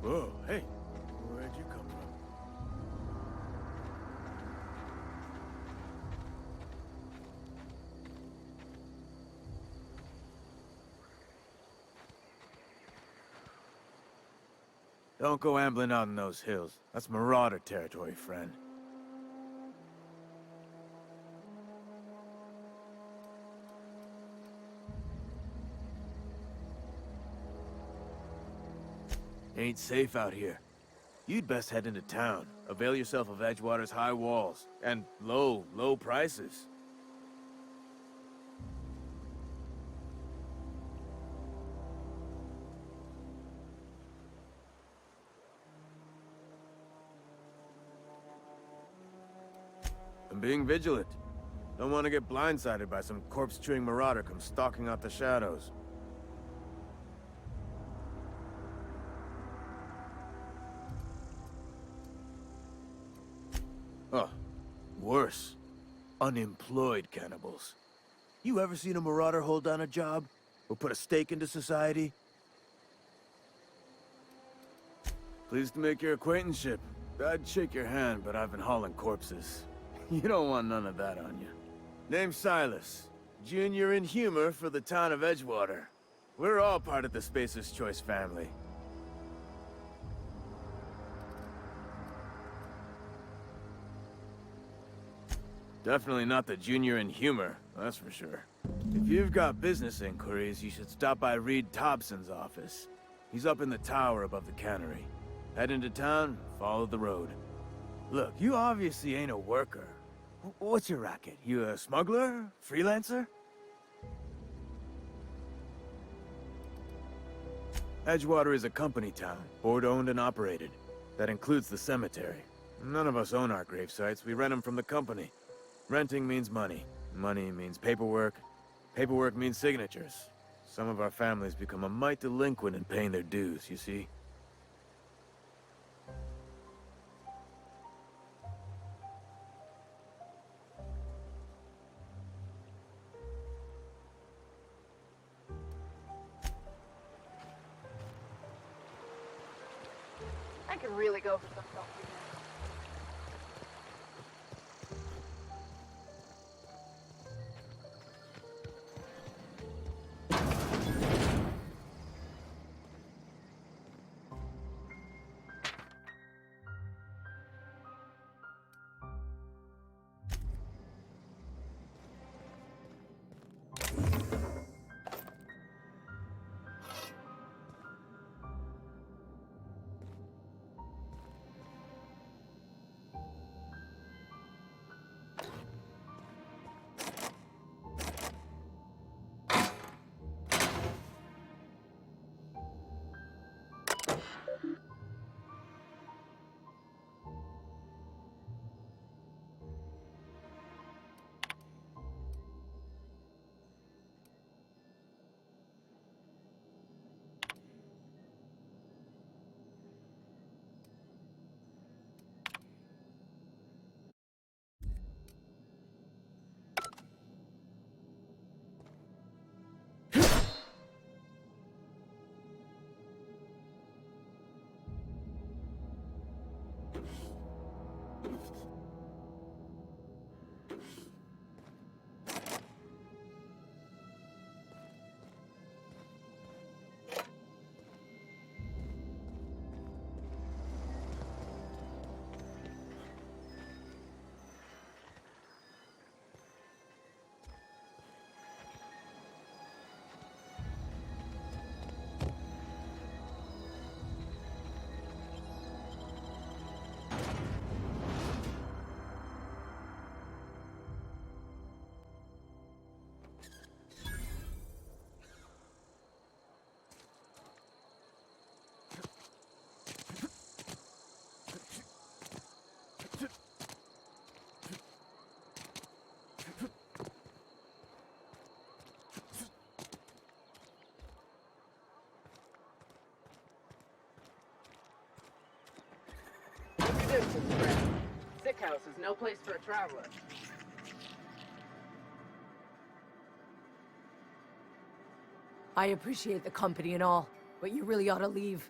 Whoa, hey, where'd you come from? Don't go ambling out in those hills. That's marauder territory, friend. Ain't safe out here. You'd best head into town. Avail yourself of Edgewater's high walls and low prices. I'm being vigilant. Don't want to get blindsided by some corpse-chewing marauder come stalking out the shadows. Oh, worse. Unemployed cannibals. You ever seen a marauder hold down a job? Or put a stake into society? Pleased to make your acquaintanceship. I'd shake your hand, but I've been hauling corpses. You don't want none of that on you. Name's Silas. Junior in humor for the town of Edgewater. We're all part of the Spacer's Choice family. Definitely not the junior in humor, that's for sure. If you've got business inquiries, you should stop by Reed Thompson's office. He's up in the tower above the cannery. Head into town, follow the road. Look, you obviously ain't a worker. What's your racket? You a smuggler? Freelancer? Edgewater is a company town, board-owned and operated. That includes the cemetery. None of us own our grave sites, we rent them from the company. Renting means money. Money means paperwork. Paperwork means signatures. Some of our families become a mite delinquent in paying their dues, you see? I could really go for some coffee. Distance, friend. Sick house is no place for a traveler. I appreciate the company and all, but you really ought to leave.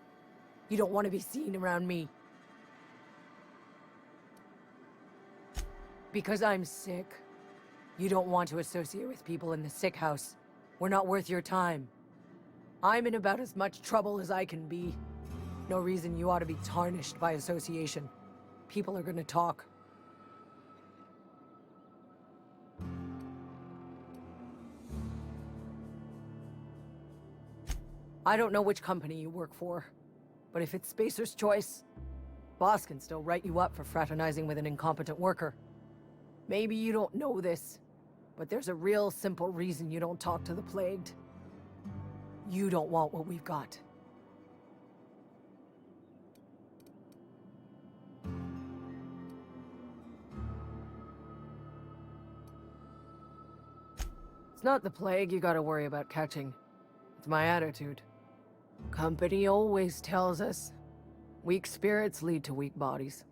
You don't want to be seen around me. Because I'm sick. You don't want to associate with people in the sick house. We're not worth your time. I'm in about as much trouble as I can be. No reason you ought to be tarnished by association. People are gonna talk. I don't know which company you work for, but if it's Spacer's Choice, boss can still write you up for fraternizing with an incompetent worker. Maybe you don't know this, but there's a real simple reason you don't talk to the plagued. You don't want what we've got. It's not the plague you gotta worry about catching. It's my attitude. Company always tells us, weak spirits lead to weak bodies.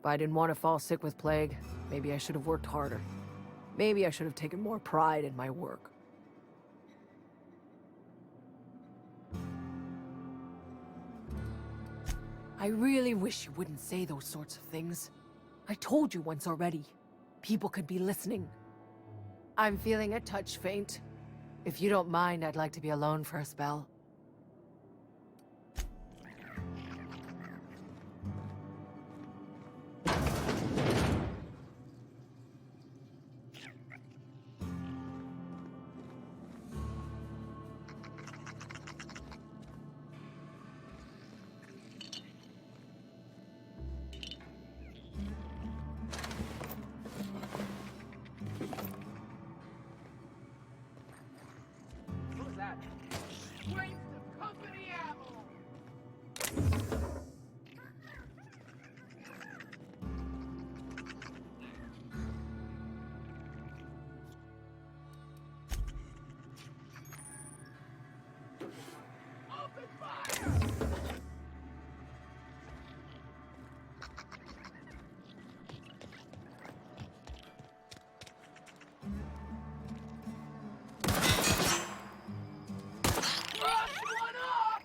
If I didn't want to fall sick with plague, maybe I should have worked harder. Maybe I should have taken more pride in my work. I really wish you wouldn't say those sorts of things. I told you once already. People could be listening. I'm feeling a touch faint. If you don't mind, I'd like to be alone for a spell. Who's that? Waste of company ammo! Open fire! Rush one off!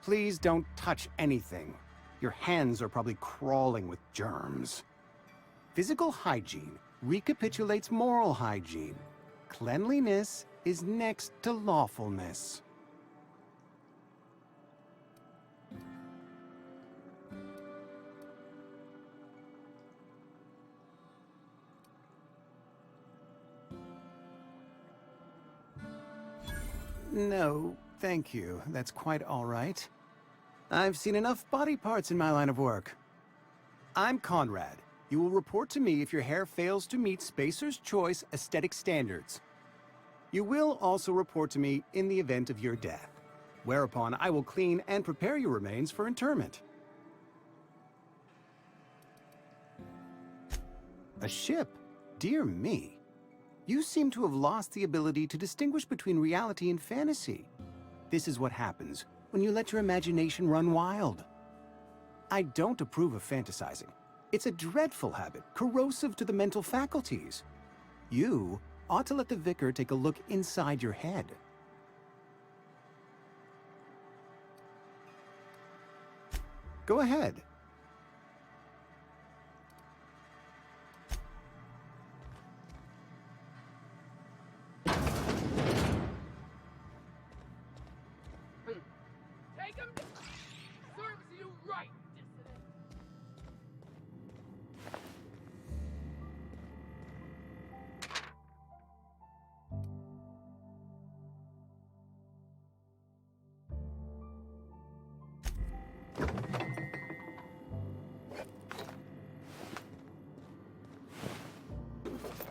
Please don't touch anything. Your hands are probably crawling with germs. Physical hygiene recapitulates moral hygiene. Cleanliness is next to lawfulness. No, thank you. That's quite all right. I've seen enough body parts in my line of work. I'm Conrad. You will report to me if your hair fails to meet Spacer's Choice aesthetic standards. You will also report to me in the event of your death, whereupon I will clean and prepare your remains for interment. A ship? Dear me. You seem to have lost the ability to distinguish between reality and fantasy. This is what happens when you let your imagination run wild. I don't approve of fantasizing. It's a dreadful habit, corrosive to the mental faculties. You ought to let the vicar take a look inside your head. Go ahead. Take him down! Serves you right, dissident!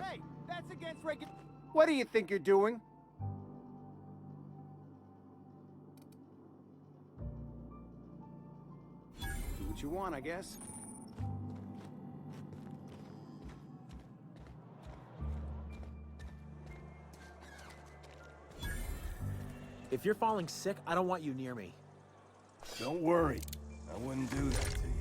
Hey, that's against What do you think you're doing? Do what you want, I guess. If you're falling sick, I don't want you near me. Don't worry. I wouldn't do that to you.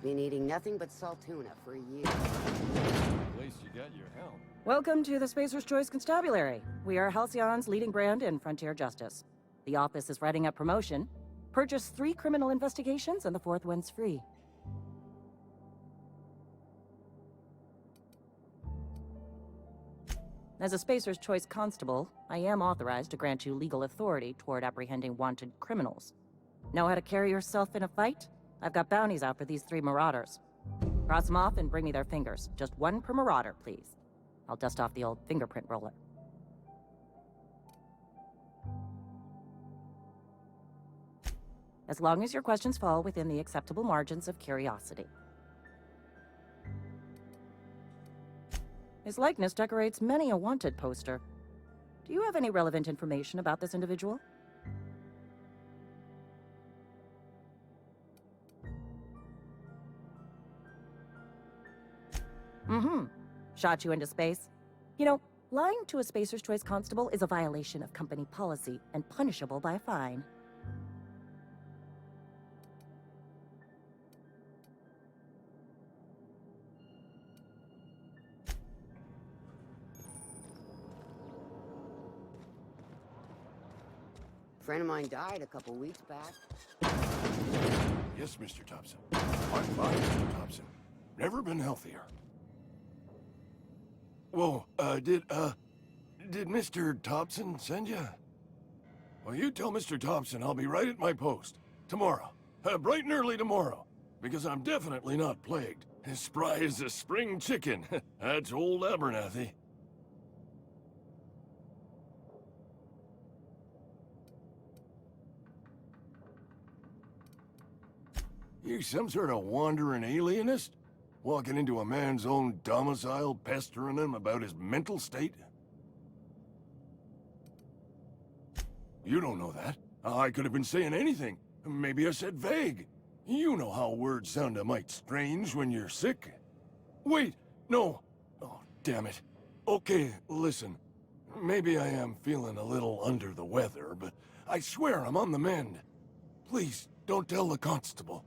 Been eating nothing but salt tuna for a year. At least you got your help. Welcome to the Spacer's Choice Constabulary. We are Halcyon's leading brand in frontier justice. The office is writing up promotion. Purchase 3 criminal investigations and the 4th one's free. As a Spacer's Choice constable, I am authorized to grant you legal authority toward apprehending wanted criminals. Know how to carry yourself in a fight? I've got bounties out for these 3 marauders. Cross them off and bring me their fingers. Just 1 per marauder, please. I'll dust off the old fingerprint roller. As long as your questions fall within the acceptable margins of curiosity. His likeness decorates many a wanted poster. Do you have any relevant information about this individual? Mm-hmm. Shot you into space? You know, Lying to a Spacer's Choice constable is a violation of company policy and punishable by a fine. A friend of mine died a couple weeks back. Yes, Mr. Thompson. I'm fine, Mr. Thompson. Never been healthier. Whoa, did Mr. Thompson send you? Well, you tell Mr. Thompson I'll be right at my post. Tomorrow. Bright and early tomorrow. Because I'm definitely not plagued. As spry as a spring chicken. That's old Abernathy. You some sort of wandering alienist? Walking into a man's own domicile, pestering him about his mental state? You don't know that. I could have been saying anything. Maybe I said vague. You know how words sound a mite strange when you're sick. Wait, no. Oh, damn it. Okay, listen. Maybe I am feeling a little under the weather, but I swear I'm on the mend. Please, don't tell the constable.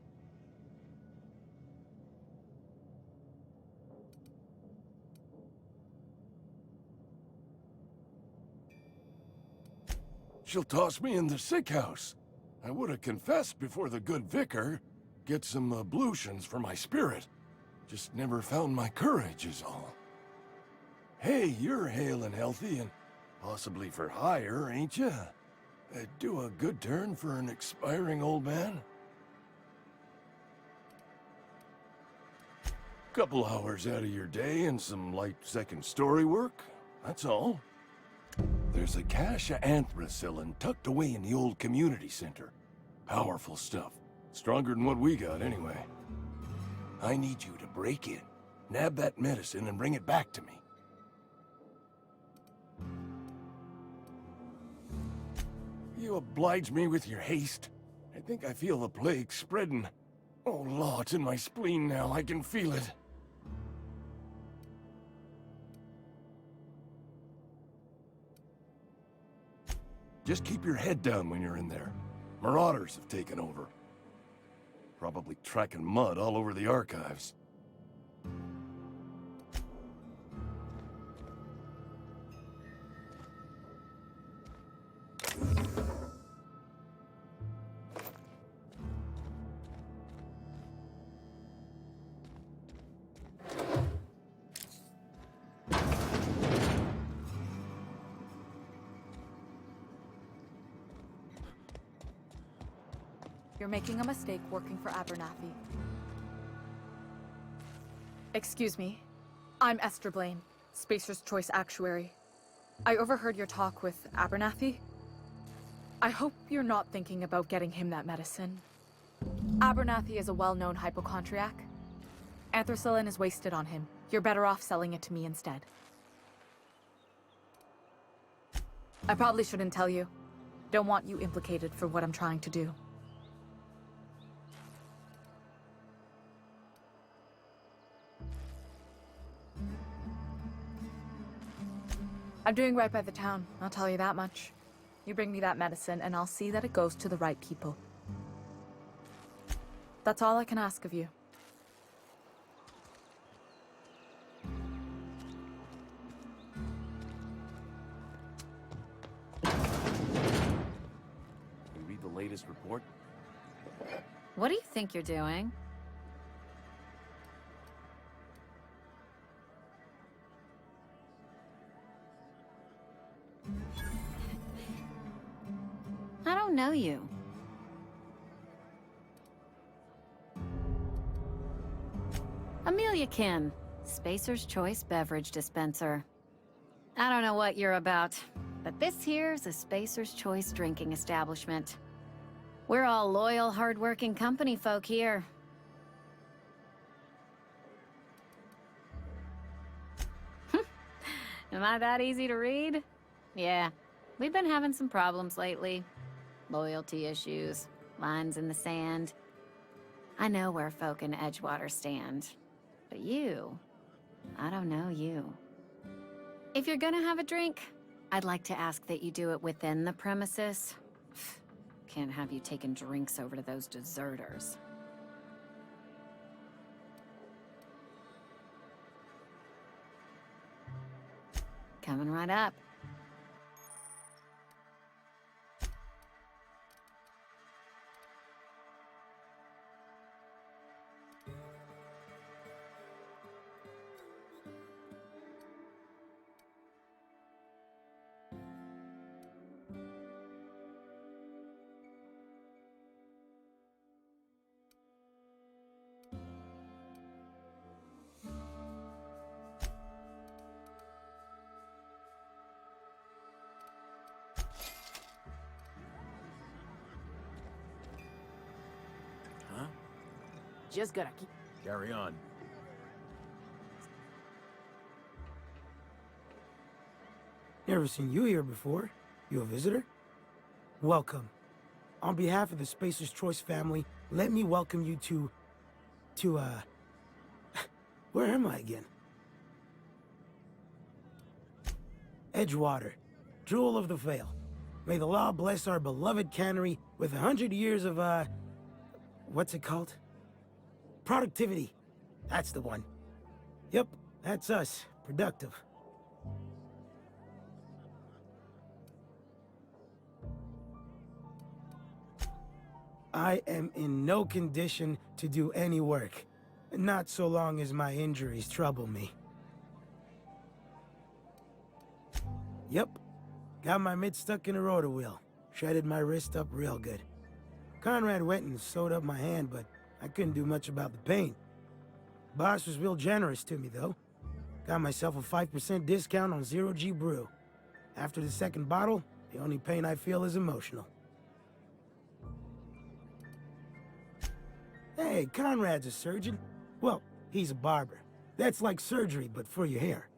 She'll toss me in the sick house. I would have confessed before the good vicar. Get some ablutions for my spirit. Just never found my courage is all. Hey, you're hale and healthy and possibly for hire, ain't you? Do a good turn for an expiring old man? Couple hours out of your day and some light second-story work, that's all. There's a cache of anthracillin tucked away in the old community center. Powerful stuff. Stronger than what we got, anyway. I need you to break in, nab that medicine, and bring it back to me. You oblige me with your haste. I think I feel the plague spreading. Oh, Law, it's in my spleen now. I can feel it. Just keep your head down when you're in there. Marauders have taken over. Probably tracking mud all over the archives. You're making a mistake working for Abernathy. Excuse me. I'm Esther Blaine, Spacer's Choice Actuary. I overheard your talk with Abernathy. I hope you're not thinking about getting him that medicine. Abernathy is a well-known hypochondriac. Anthracillin is wasted on him. You're better off selling it to me instead. I probably shouldn't tell you. Don't want you implicated for what I'm trying to do. I'm doing right by the town, I'll tell you that much. You bring me that medicine, and I'll see that it goes to the right people. That's all I can ask of you. You read the latest report? What do you think you're doing? I don't know you. Amelia Kim, Spacer's Choice Beverage Dispenser. I don't know what you're about, but this here's a Spacer's Choice drinking establishment. We're all loyal, hard-working company folk here. Am I that easy to read? Yeah, we've been having some problems lately. Loyalty issues, lines in the sand. I know where folk in Edgewater stand. But you, I don't know you. If you're gonna have a drink, I'd like to ask that you do it within the premises. Can't have you taking drinks over to those deserters. Coming right up. Huh? Just gotta keep... Carry on. Never seen you here before. You a visitor? Welcome. On behalf of the Spacer's Choice family, let me welcome you to, where am I again? Edgewater, Jewel of the Vale. May the law bless our beloved cannery with 100 years of, what's it called? Productivity. That's the one. Yep, that's us. Productive. I am in no condition to do any work. Not so long as my injuries trouble me. Yep. Got my mid stuck in a rotor wheel. Shredded my wrist up real good. Conrad went and sewed up my hand, but I couldn't do much about the pain. Boss was real generous to me, though. Got myself a 5% discount on Zero G Brew. After the second bottle, the only pain I feel is emotional. Hey, Conrad's a surgeon. Well, he's a barber. That's like surgery, but for your hair.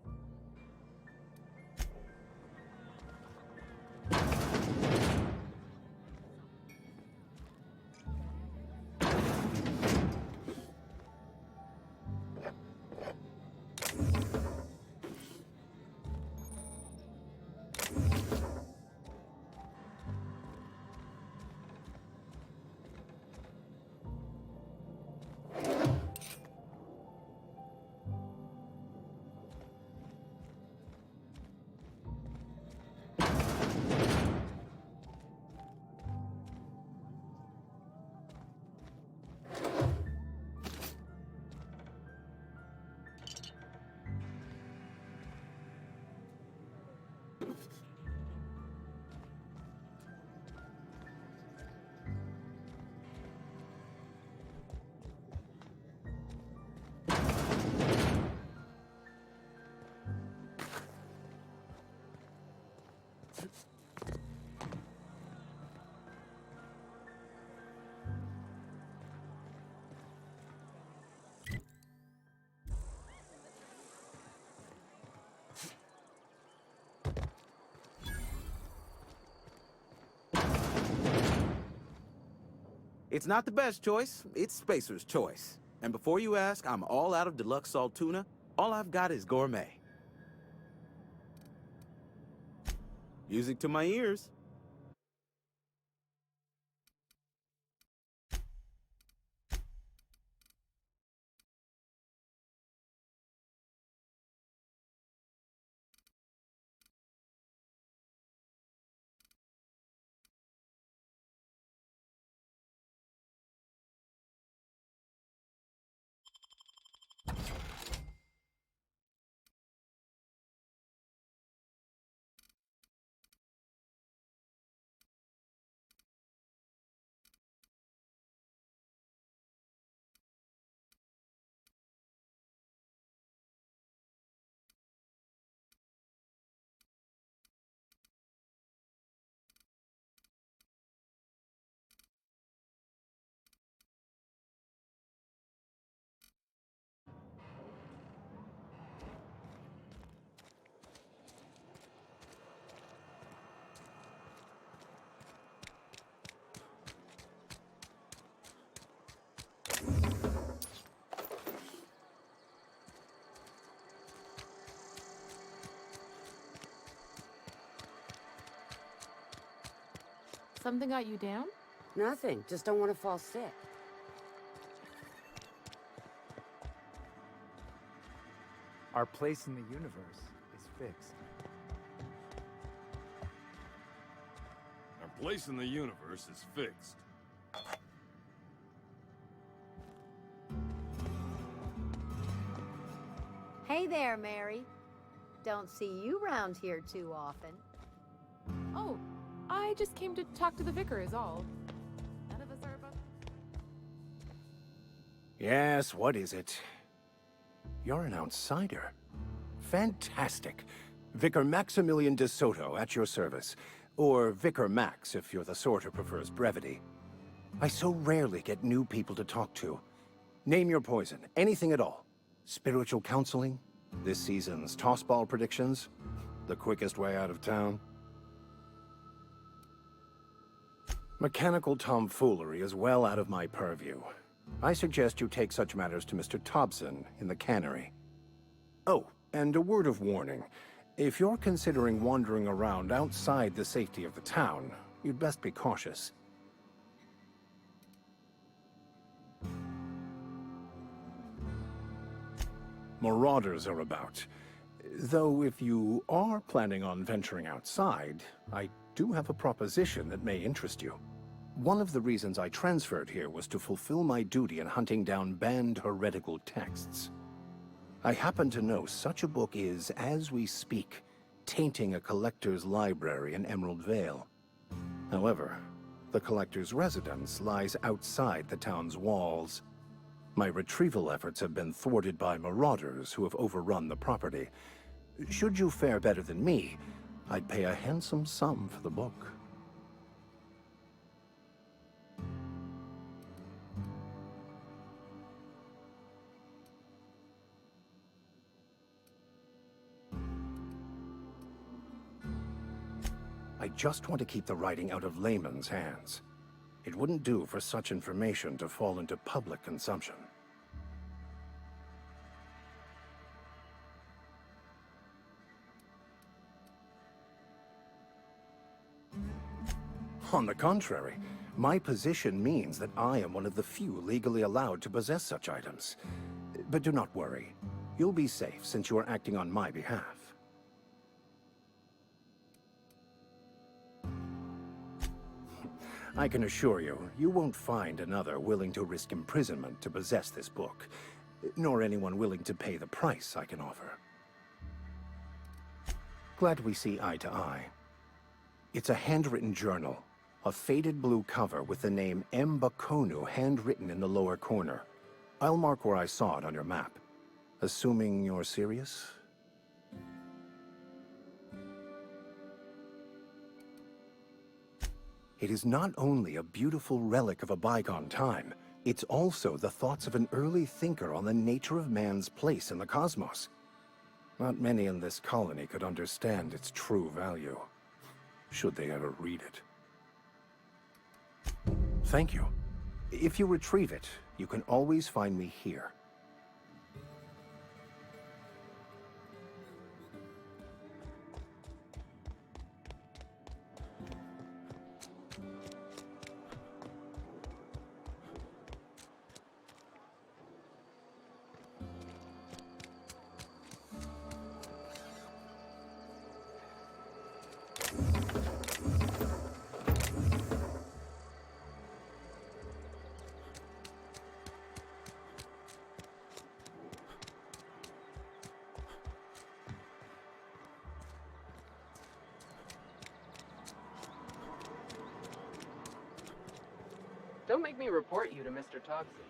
It's not the best choice, it's Spacer's choice. And before you ask, I'm all out of deluxe salt tuna. All I've got is gourmet. Music to my ears. Something got you down? Nothing. Just don't want to fall sick. Our place in the universe is fixed. Our place in the universe is fixed. Hey there, Mary. Don't see you round here too often. Oh, I just came to talk to the vicar is all. None of us are above... Yes, what is it? You're an outsider. Fantastic. Vicar Maximilian de Soto at your service. Or Vicar Max if you're the sort who prefers brevity. I so rarely get new people to talk to. Name your poison, anything at all. Spiritual counseling? This season's tossball predictions? The quickest way out of town? Mechanical tomfoolery is well out of my purview. I suggest you take such matters to Mr. Thompson in the cannery. Oh, and a word of warning. If you're considering wandering around outside the safety of the town, you'd best be cautious. Marauders are about. Though if you are planning on venturing outside, I do have a proposition that may interest you. One of the reasons I transferred here was to fulfill my duty in hunting down banned heretical texts. I happen to know such a book is, as we speak, tainting a collector's library in Emerald Vale. However, the collector's residence lies outside the town's walls. My retrieval efforts have been thwarted by marauders who have overrun the property. Should you fare better than me, I'd pay a handsome sum for the book. I just want to keep the writing out of layman's hands. It wouldn't do for such information to fall into public consumption. On the contrary, my position means that I am one of the few legally allowed to possess such items. But do not worry. You'll be safe since you are acting on my behalf. I can assure you, you won't find another willing to risk imprisonment to possess this book, nor anyone willing to pay the price I can offer. Glad we see eye to eye. It's a handwritten journal, a faded blue cover with the name M. Bakonu handwritten in the lower corner. I'll mark where I saw it on your map. Assuming you're serious? It is not only a beautiful relic of a bygone time, it's also the thoughts of an early thinker on the nature of man's place in the cosmos. Not many in this colony could understand its true value, should they ever read it. Thank you. If you retrieve it, you can always find me here. Don't make me report you to Mr. Togsy.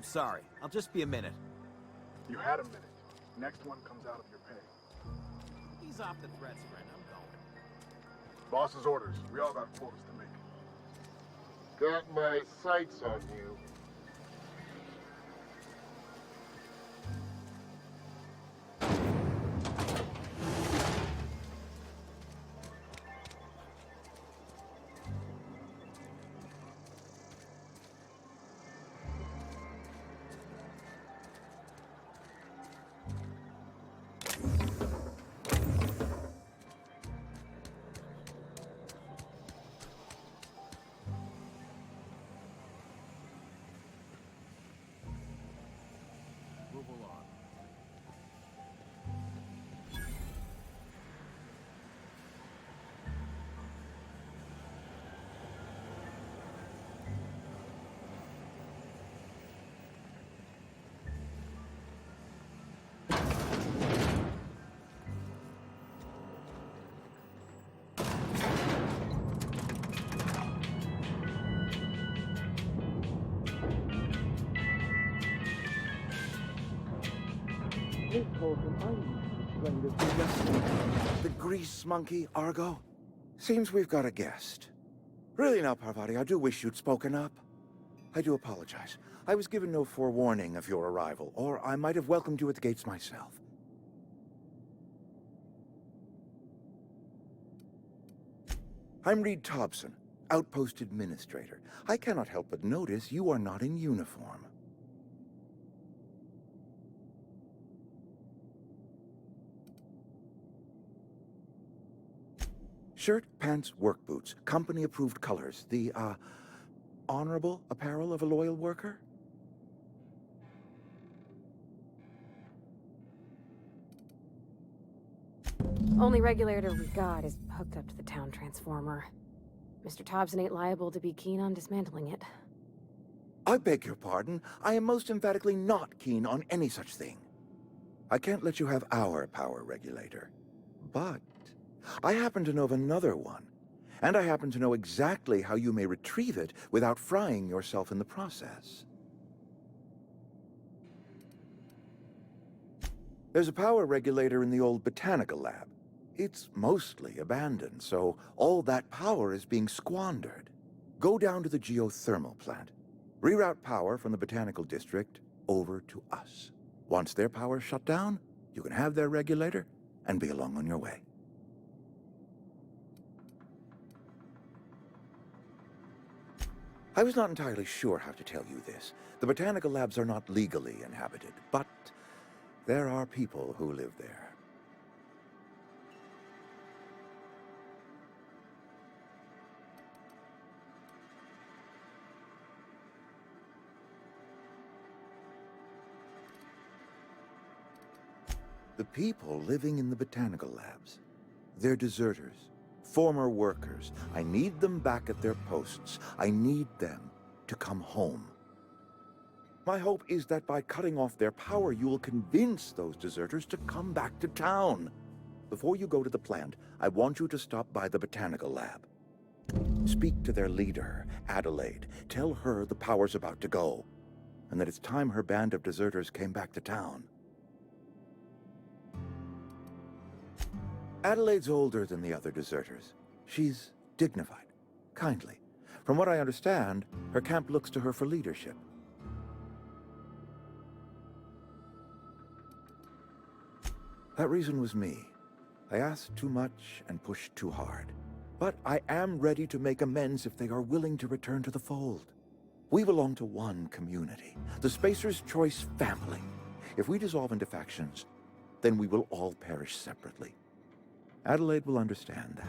sorry. I'll just be a minute. You had a minute. Next one comes out of your pay. Ease off the threats, friend. I'm going. Boss's orders. We all got quotas to make. Got my sights on you. Move along. The grease monkey, Argo? Seems we've got a guest. Really now, Parvati, I do wish you'd spoken up. I do apologize. I was given no forewarning of your arrival, or I might have welcomed you at the gates myself. I'm Reed Thompson, Outpost Administrator. I cannot help but notice you are not in uniform. Shirt, pants, work boots, company-approved colors. The, honorable apparel of a loyal worker? Only regulator we got is hooked up to the town transformer. Mr. Thompson ain't liable to be keen on dismantling it. I beg your pardon. I am most emphatically not keen on any such thing. I can't let you have our power regulator. But I happen to know of another one, and I happen to know exactly how you may retrieve it without frying yourself in the process. There's a power regulator in the old botanical lab. It's mostly abandoned, so all that power is being squandered. Go down to the geothermal plant. Reroute power from the botanical district over to us. Once their power's shut down, you can have their regulator and be along on your way. I was not entirely sure how to tell you this. The botanical labs are not legally inhabited, but there are people who live there. The people living in the botanical labs, they're deserters, former workers. I need them back at their posts. I need them to come home. My hope is that by cutting off their power, you will convince those deserters to come back to town. Before you go to the plant, I want you to stop by the botanical lab. Speak to their leader, Adelaide. Tell her the power's about to go, and that it's time her band of deserters came back to town. Adelaide's older than the other deserters. She's dignified, kindly. From what I understand, her camp looks to her for leadership. That reason was me. I asked too much and pushed too hard. But I am ready to make amends if they are willing to return to the fold. We belong to one community, the Spacer's Choice family. If we dissolve into factions, then we will all perish separately. Adelaide will understand that.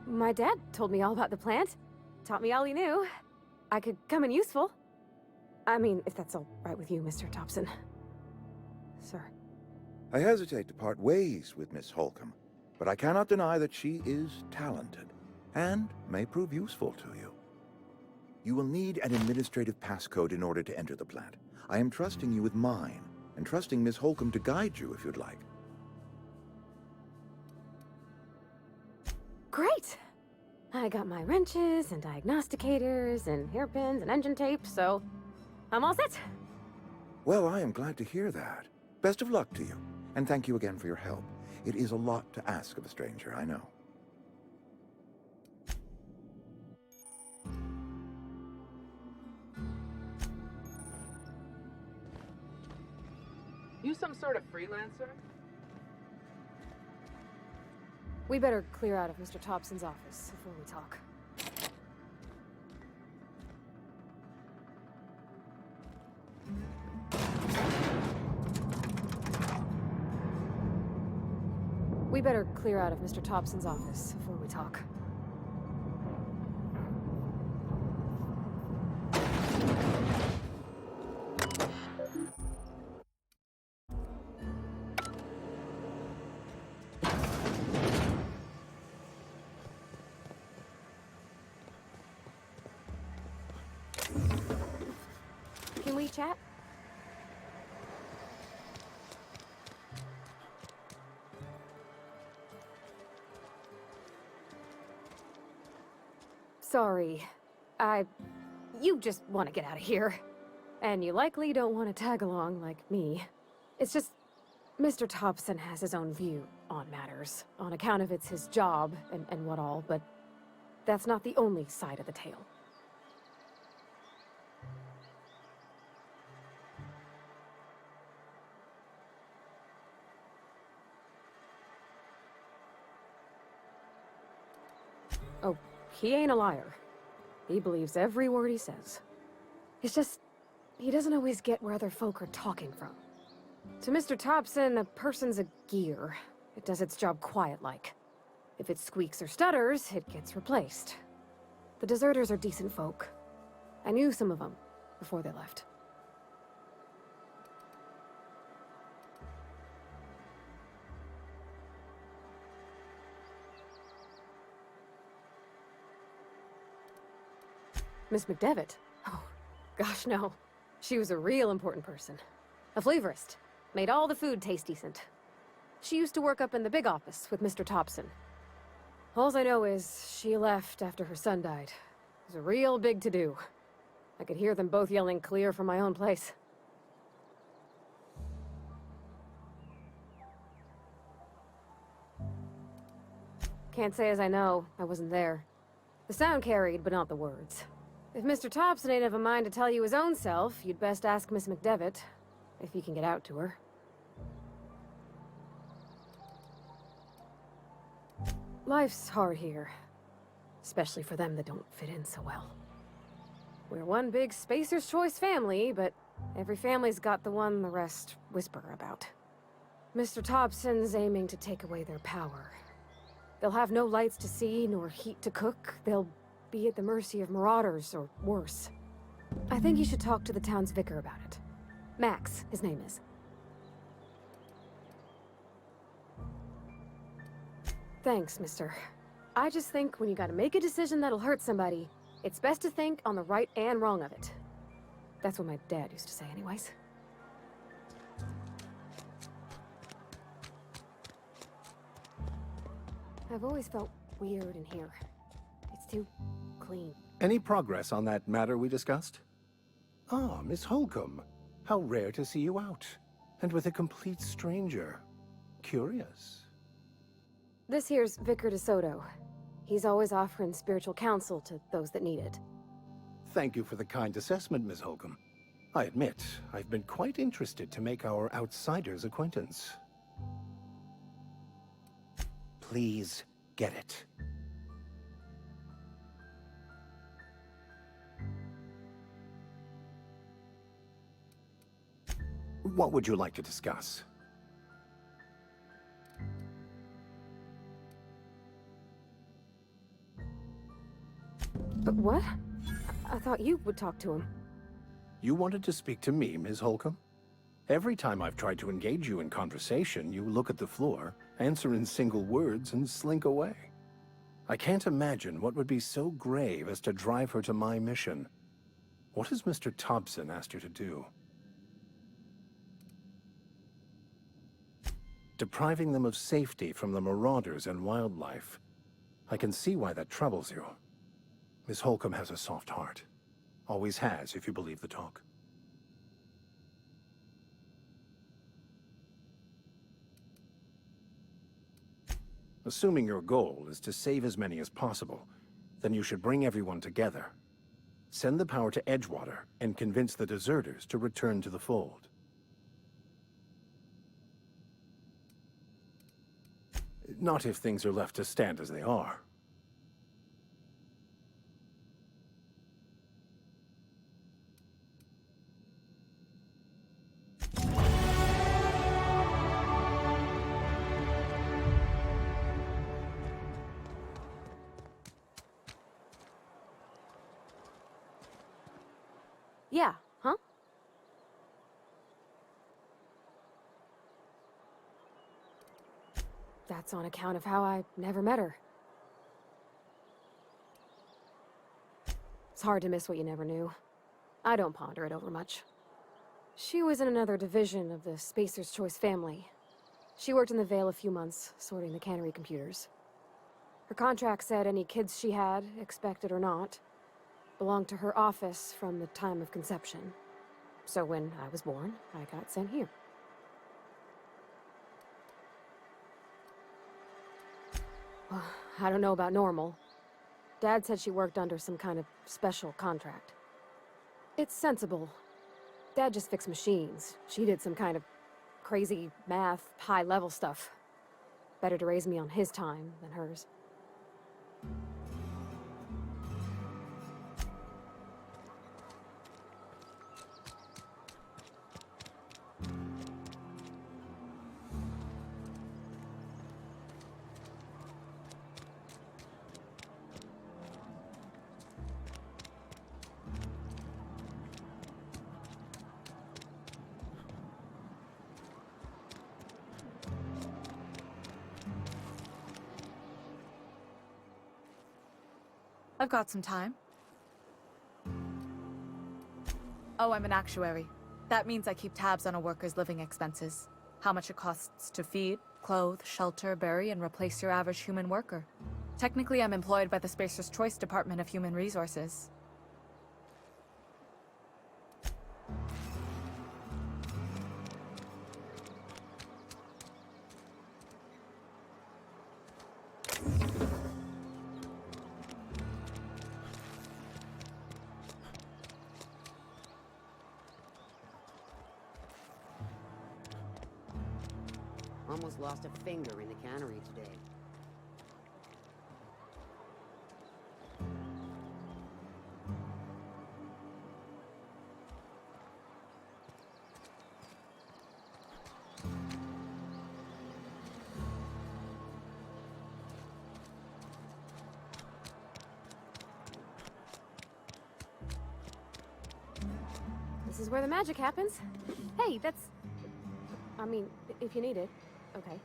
My dad told me all about the plant. Taught me all he knew. I could come in useful. I mean, if that's all right with you, Mr. Thompson. Sir. I hesitate to part ways with Miss Holcomb, but I cannot deny that she is talented and may prove useful to you. You will need an administrative passcode in order to enter the plant. I am trusting you with mine, and trusting Miss Holcomb to guide you if you'd like. Great! I got my wrenches and diagnosticators and hairpins and engine tape, so I'm all set. Well, I am glad to hear that. Best of luck to you, and thank you again for your help. It is a lot to ask of a stranger, I know. You some sort of freelancer? We better clear out of Mr. Thompson's office before we talk. We better clear out of Mr. Thompson's office before we talk. Can we chat? Sorry. You just want to get out of here. And you likely don't want to tag along like me. It's just, Mr. Thompson has his own view on matters, on account of it's his job and what all, but that's not the only side of the tale. Oh, he ain't a liar. He believes every word he says. It's just, he doesn't always get where other folk are talking from. To Mr. Thompson, a person's a gear. It does its job quiet-like. If it squeaks or stutters, it gets replaced. The deserters are decent folk. I knew some of them before they left. Miss McDevitt? Oh, gosh, no. She was a real important person. A flavorist. Made all the food taste decent. She used to work up in the big office with Mr. Thompson. Alls I know is she left after her son died. It was a real big to-do. I could hear them both yelling clear from my own place. Can't say as I know. I wasn't there. The sound carried, but not the words. If Mr. Thompson ain't of a mind to tell you his own self, you'd best ask Miss McDevitt, if he can get out to her. Life's hard here, especially for them that don't fit in so well. We're one big Spacer's Choice family, but every family's got the one the rest whisper about. Mr. Thompson's aiming to take away their power. They'll have no lights to see, nor heat to cook. They'll be at the mercy of marauders, or worse. I think you should talk to the town's vicar about it. Max, his name is. Thanks, mister. I just think when you gotta make a decision that'll hurt somebody, it's best to think on the right and wrong of it. That's what my dad used to say anyways. I've always felt weird in here. It's too clean. Any progress on that matter we discussed? Ah, Miss Holcomb. How rare to see you out. And with a complete stranger. Curious. This here's Vicar DeSoto. He's always offering spiritual counsel to those that need it. Thank you for the kind assessment, Miss Holcomb. I admit, I've been quite interested to make our outsider's acquaintance. Please, get it. What would you like to discuss? But what? I thought you would talk to him. You wanted to speak to me, Ms. Holcomb? Every time I've tried to engage you in conversation, you look at the floor, answer in single words, and slink away. I can't imagine what would be so grave as to drive her to my mission. What has Mr. Thompson asked her to do? Depriving them of safety from the marauders and wildlife. I can see why that troubles you. Miss Holcomb has a soft heart. Always has, if you believe the talk. Assuming your goal is to save as many as possible, then you should bring everyone together. Send the power to Edgewater and convince the deserters to return to the fold. Not if things are left to stand as they are. Yeah, huh? That's on account of how I never met her. It's hard to miss what you never knew. I don't ponder it over much. She was in another division of the Spacer's Choice family. She worked in the Vale a few months, sorting the cannery computers. Her contract said any kids she had, expected or not, belonged to her office from the time of conception. So when I was born, I got sent here. Well, I don't know about normal. Dad said she worked under some kind of special contract. It's sensible. Dad just fixed machines. She did some kind of crazy math, high-level stuff. Better to raise me on his time than hers. I've got some time. Oh, I'm an actuary. That means I keep tabs on a worker's living expenses. How much it costs to feed, clothe, shelter, bury, and replace your average human worker. Technically, I'm employed by the Spacer's Choice Department of Human Resources. Almost lost a finger in the cannery today. This is where the magic happens. Hey, that's... I mean, if you need it. Okay.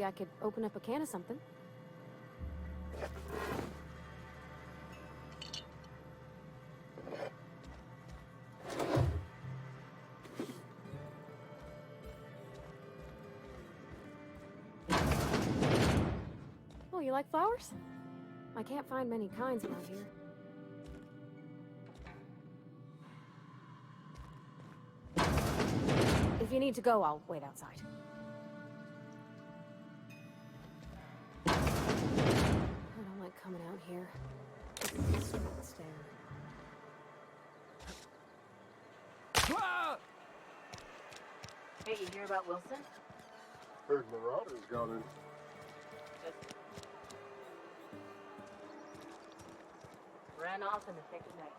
I could open up a can of something. Oh, you like flowers? I can't find many kinds around here. If you need to go, I'll wait outside. Coming out here. Straight stare. Hey, you hear about Wilson? Heard Marauders got in. Ran off in the thick of night.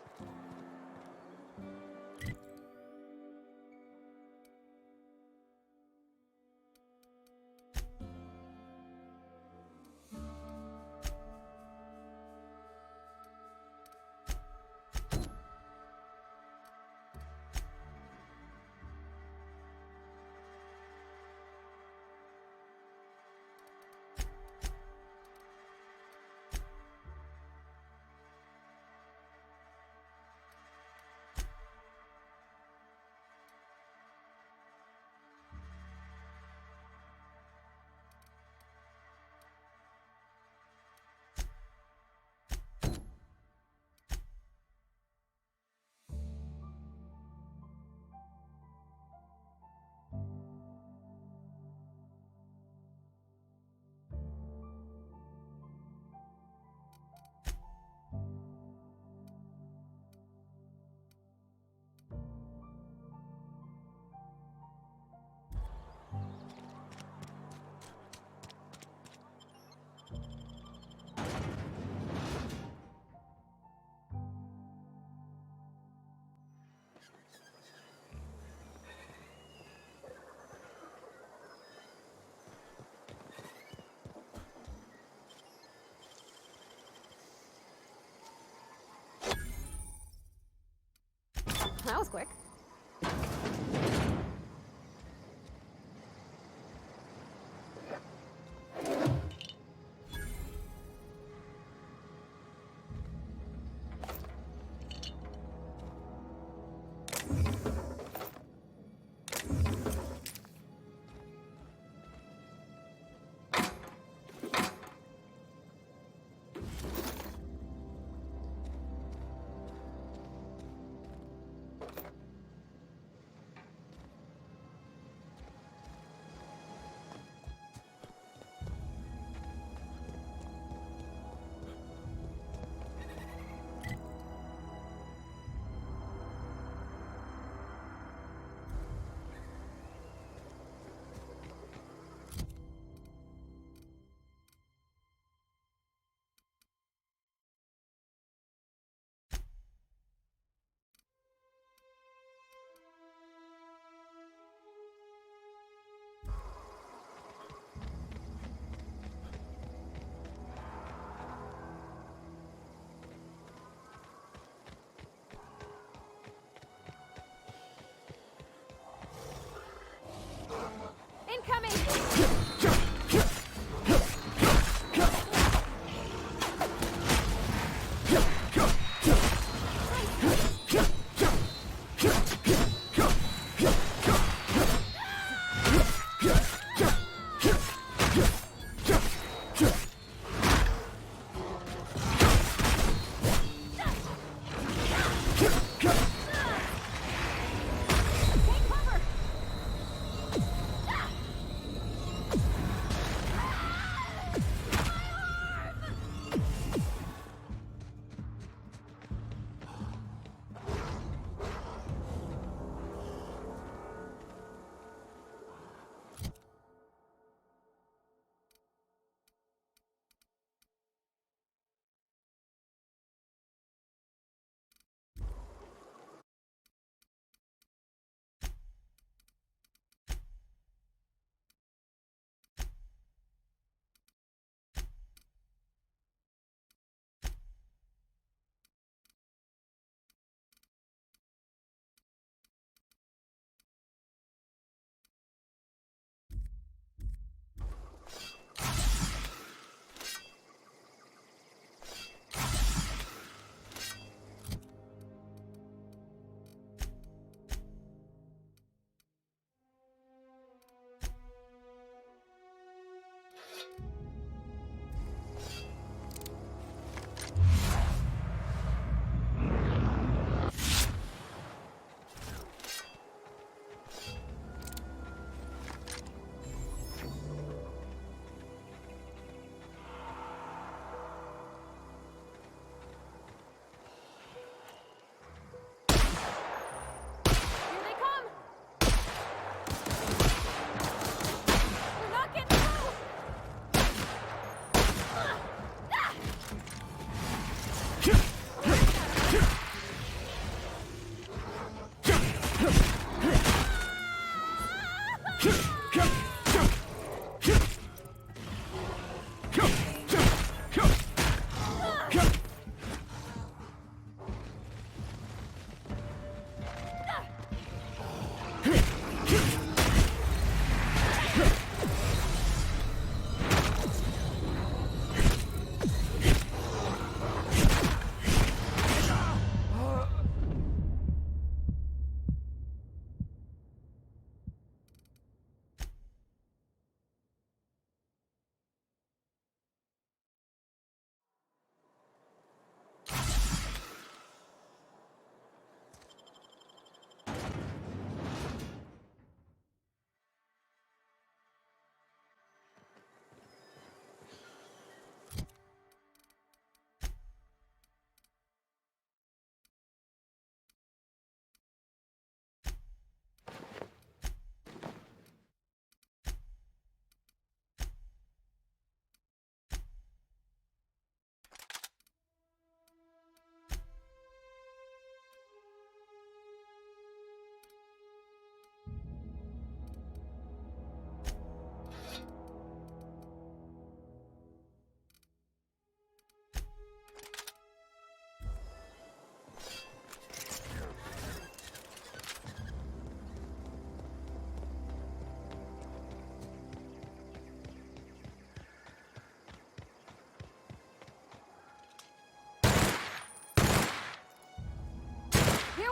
That was quick.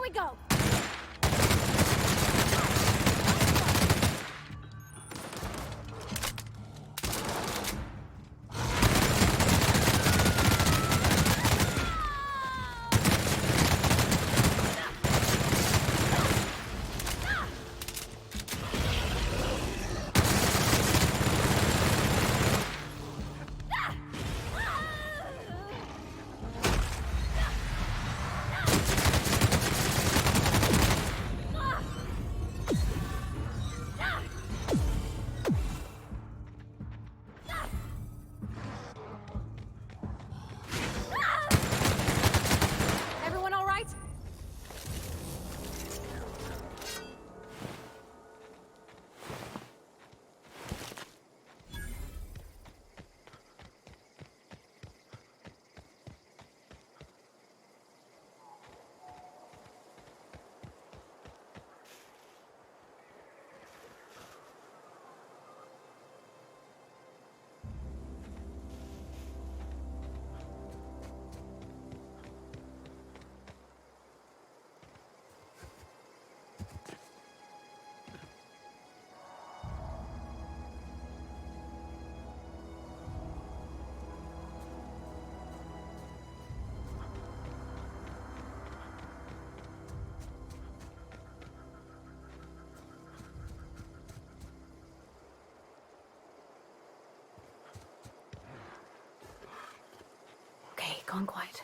we go! Everyone all right? Okay, gone quiet.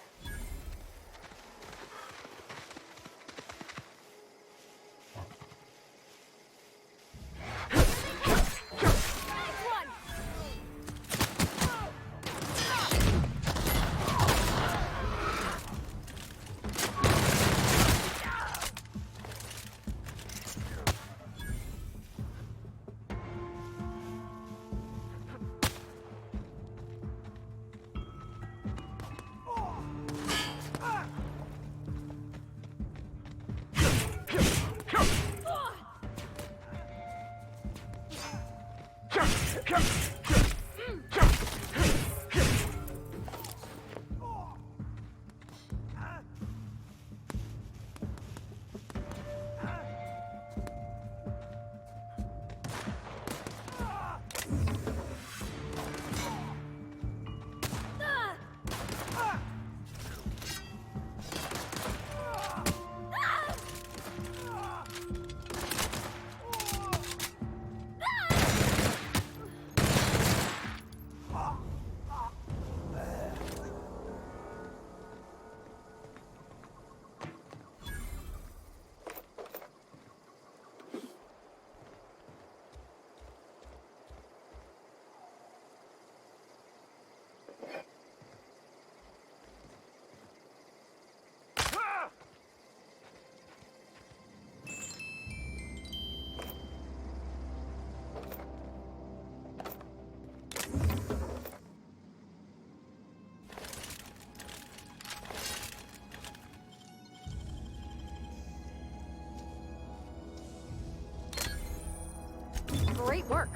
Great work.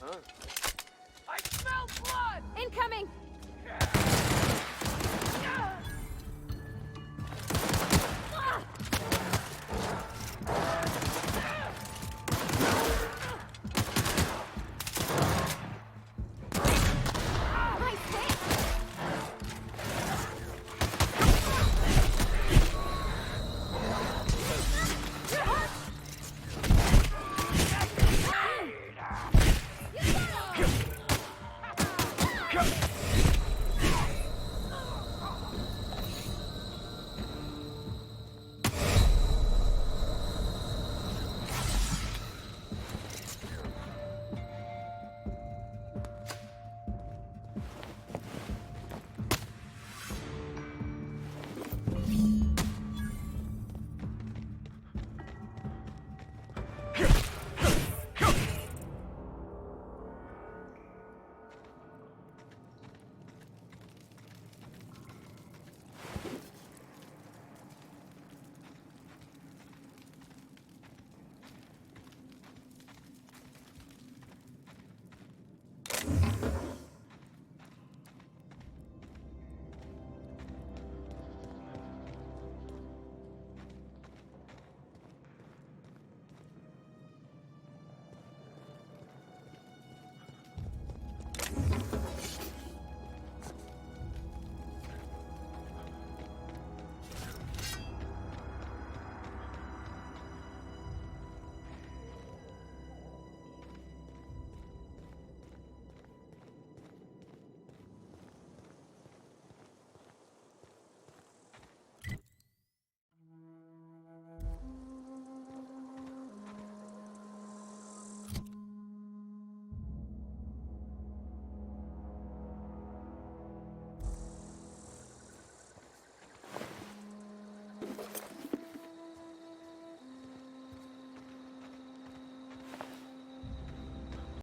I smell blood! Incoming!